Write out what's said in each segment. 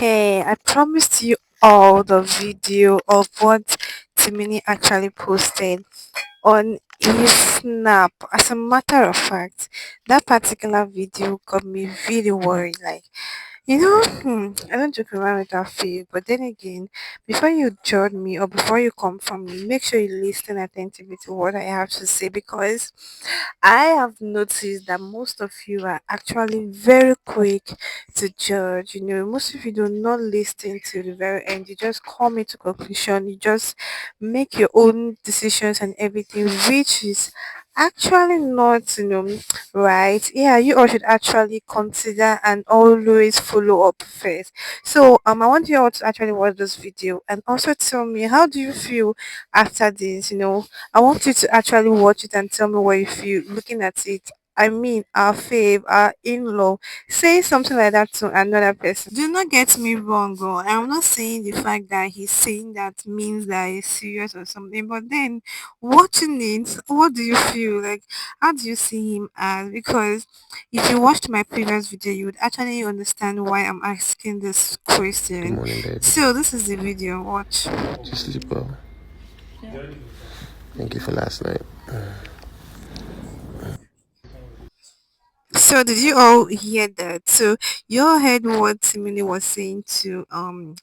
Okay, I promised you all the video of what Timini actually posted on his snap. As a matter of fact, that particular video got me really worried. I don't joke around with that feel, but then again, before you judge me or before you come from me, make sure you listen attentively to what I have to say because I have noticed that most of you are actually very quick to judge. Most of you do not listen to the very end. You just come into conclusion. You just make your own decisions and everything, which is actually not, right. Yeah, you all should actually consider and always follow up first. So I want you all to actually watch this video and also tell me how do you feel after this. I want you to actually watch it and tell me what you feel looking at it. I mean, our fave, our in-law, say something like that to another person. Do not get me wrong, girl. I'm not saying the fact that he's saying that means that he's serious or something, but then watching it, what do you feel like? How do you see him as? Because if you watched my previous video, you would actually understand why I'm asking this Good question. morning, baby. So this is the video. Watch. Did you sleep well? Thank you for last night. So did you all hear that? So you all heard what Timini was saying to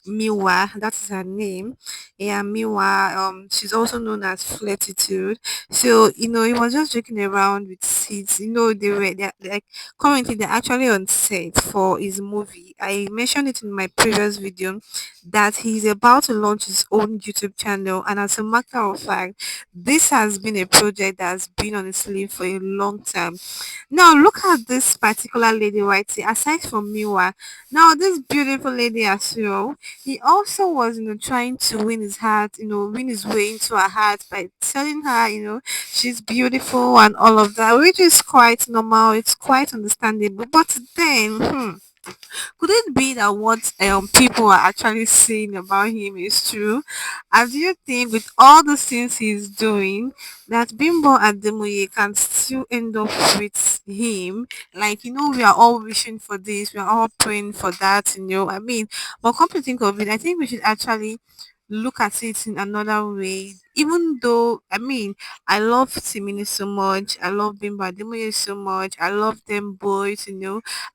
Miwa, that is her name. Yeah, Miwa, she's also known as Flatitude. So, he was just joking around with seats. They're like currently they're actually on set for his movie. I mentioned it in my previous video that he's about to launch his own YouTube channel, and as a matter of fact, this has been a project that's been on his sleeve for a long time. Now look at this particular lady right here. Aside from Miwa, now this beautiful lady as well. He also was, trying to win his heart, win his way into her heart by telling her, she's beautiful and all of that, which is quite normal. It's quite understandable. But then, could it be that what people are actually saying about him is true? And do you think with all the things he's doing that Bimbo Ademoye can still end up with him? Like, we are all wishing for this, we are all praying for that. I mean, but come to think of it, I think we should actually look at it in another way. Even though, I mean, I love Timini so much, I love Bimbo Ademoye so much, I love them boys.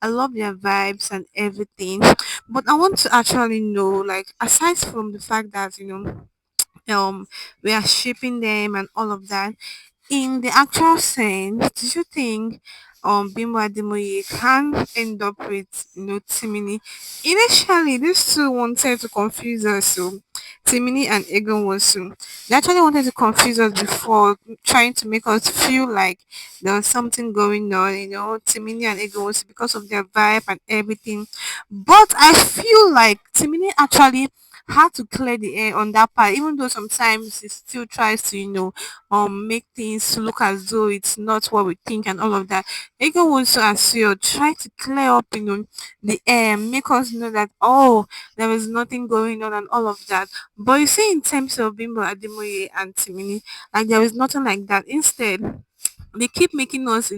I love their vibes and everything. But I want to actually know, like, aside from the fact that, we are shipping them and all of that, in the actual sense, do you think Bimbo Ademoye can end up with Timini? Initially, these two wanted to confuse us, so Timini and Egon was they actually wanted to confuse us before, trying to make us feel like there was something going on, Timini and Egon was because of their vibe and everything. But I feel like Timini actually had to clear the air on that part, even though sometimes he still tries to, make things look as though it's not what we think and all of that. Ego wants to as well try to clear up, the air, make us know that there is nothing going on and all of that. But you see, in terms of Bimbo Ademoye and Timini, like there is nothing like that. Instead, they keep making us,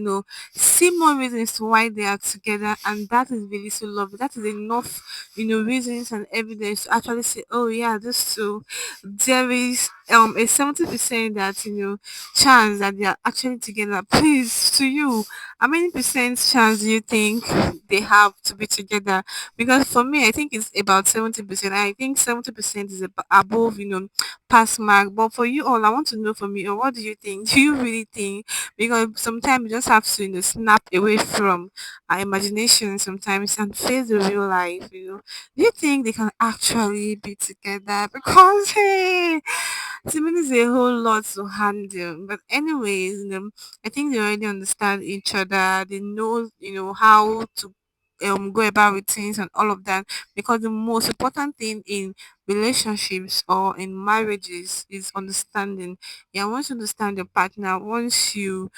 see more reasons to why they are together, and that is really so lovely. That is enough, reasons and evidence to actually say, oh yeah, this too. There is a 70% that chance that they are actually together. Please, to you, how many percent chance do you think they have to be together? Because for me, I think it's about 70%. I think 70% is above, pass mark. But for you all, I want to know from you, what do you think? Do you really think? Because sometimes you just have to snap away from our imagination sometimes and face the real life. Do you think they can actually be together? Because hey, to me is a whole lot to handle. But anyways, I think they already understand each other. They know, how to go about with things and all of that, because the most important thing in relationships or in marriages is understanding. Yeah, once you understand your partner, once you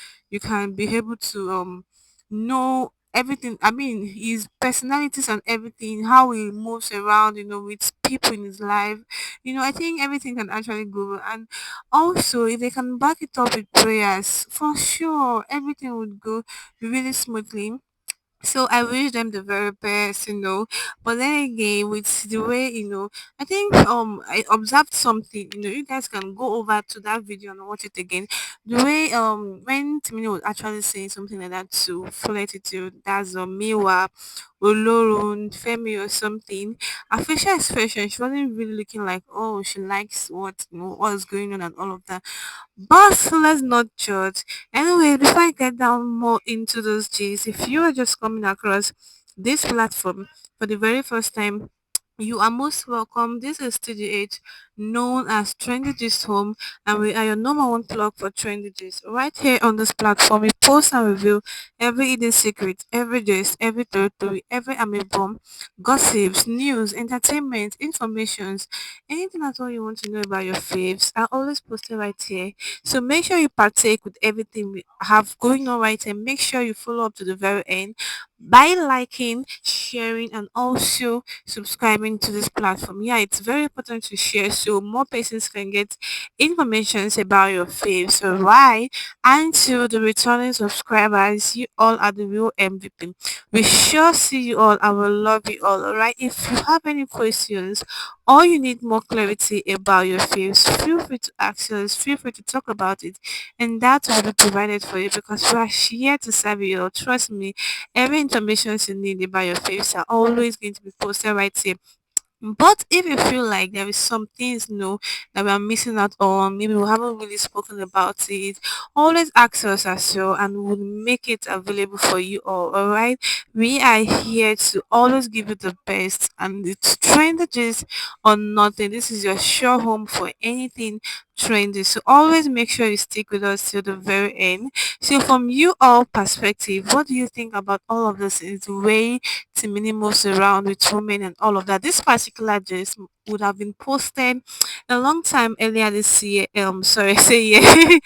can be able to know everything. I mean, his personalities and everything, how he moves around, with people in his life. I think everything can actually go. And also, if they can back it up with prayers, for sure, everything would go really smoothly. So I wish them the very best. But then again, with the way, I think I observed something. You guys can go over to that video and watch it again. The way when Timini was actually saying something like that to Flatitude, that's Miwa, Olorun, Femi or something. Her facial expression, she wasn't really looking like, oh, she likes what's going on and all of that. But let's not judge. Anyway, before I get down more into those G's, if you are just coming across this platform for the very first time, you are most welcome. This is TGH, known as TrendyGistHome, and we are your number one plug for Trendy Gist. Right here on this platform, we post and review every hidden secret, every gist, every territory, every army bomb, gossips, news, entertainment, informations, anything at all you want to know about your faves are always posted right here. So make sure you partake with everything we have going on right here. Make sure you follow up to the very end by liking, sharing, and also subscribing to this platform. Yeah, it's very important to share so more persons can get information about your faves. So why? And to the returning subscribers, you all are the real MVP. We sure see you all. I will love you all. Alright. If you have any questions or you need more clarity about your faves, feel free to ask us, feel free to talk about it, and that will be provided for you because we are here to serve you all. Trust me, every information you need about your faves are always going to be posted right here. But if you feel like there is some things that we are missing out on, maybe we haven't really spoken about it, always ask us as well and we'll make it available for you all right? We are here to always give you the best and it's trendy or nothing. This is your sure home for anything trendy. So always make sure you stick with us till the very end. So from you all perspective, what do you think about all of this is the way Timini moves around with women and all of that. This particular gist would have been posted a long time earlier this year. Sorry, say yeah,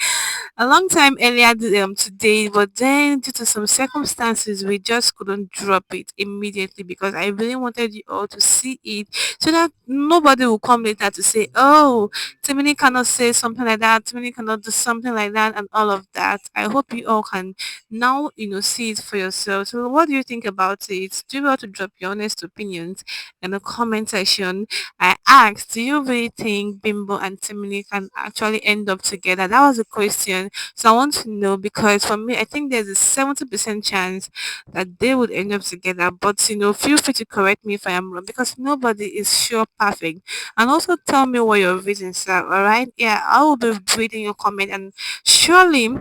a long time earlier today, but then due to some circumstances, we just couldn't drop it immediately because I really wanted you all to see it so that nobody will come later to say, "Oh, Timini cannot say something like that. Timini cannot do something like that," and all of that. I hope you all can now see it for yourself. So what do you think about it? Do you want to drop your honest opinions in the comment section? I asked, do you really think Bimbo and Timini can actually end up together? That was a question. So I want to know because for me I think there's a 70% chance that they would end up together. But feel free to correct me if I am wrong because nobody is sure perfect. And also tell me what your reasons are, alright? Yeah, I will be reading your comment and surely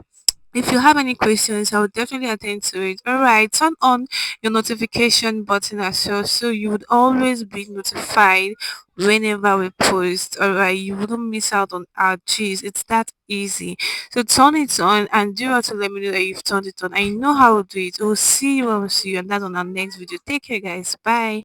if you have any questions, I will definitely attend to it. All right, turn on your notification button as well, so you would always be notified whenever we post. All right, you wouldn't miss out on our cheese. It's that easy. So turn it on and do have to let me know that you've turned it on. I know how to do it. We'll see you when we see you, and that's on our next video. Take care, guys. Bye.